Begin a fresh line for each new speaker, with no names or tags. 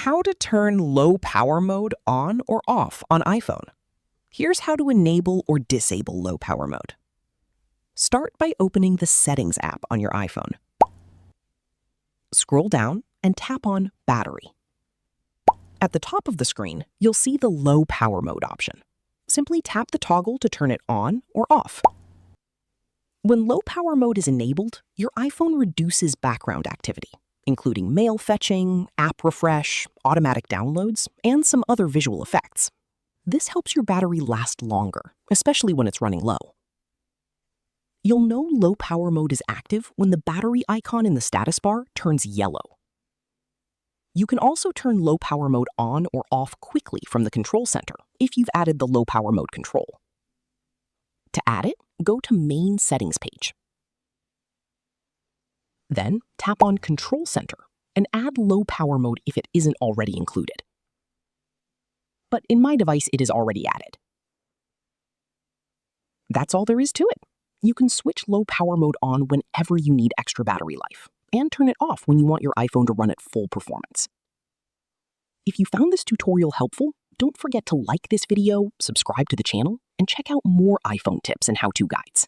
How to turn low power mode on or off on iPhone. Here's how to enable or disable low power mode. Start by opening the Settings app on your iPhone. Scroll down and tap on Battery. At the top of the screen, you'll see the low power mode option. Simply tap the toggle to turn it on or off. When low power mode is enabled, your iPhone reduces background activity, including mail fetching, app refresh, automatic downloads, and some other visual effects. This helps your battery last longer, especially when it's running low. You'll know low power mode is active when the battery icon in the status bar turns yellow. You can also turn low power mode on or off quickly from the control center if you've added the low power mode control. To add it, go to Main Settings page. Then tap on Control Center and add low power mode if it isn't already included. But in my device, it is already added. That's all there is to it. You can switch low power mode on whenever you need extra battery life, and turn it off when you want your iPhone to run at full performance. If you found this tutorial helpful, don't forget to like this video, subscribe to the channel, and check out more iPhone tips and how-to guides.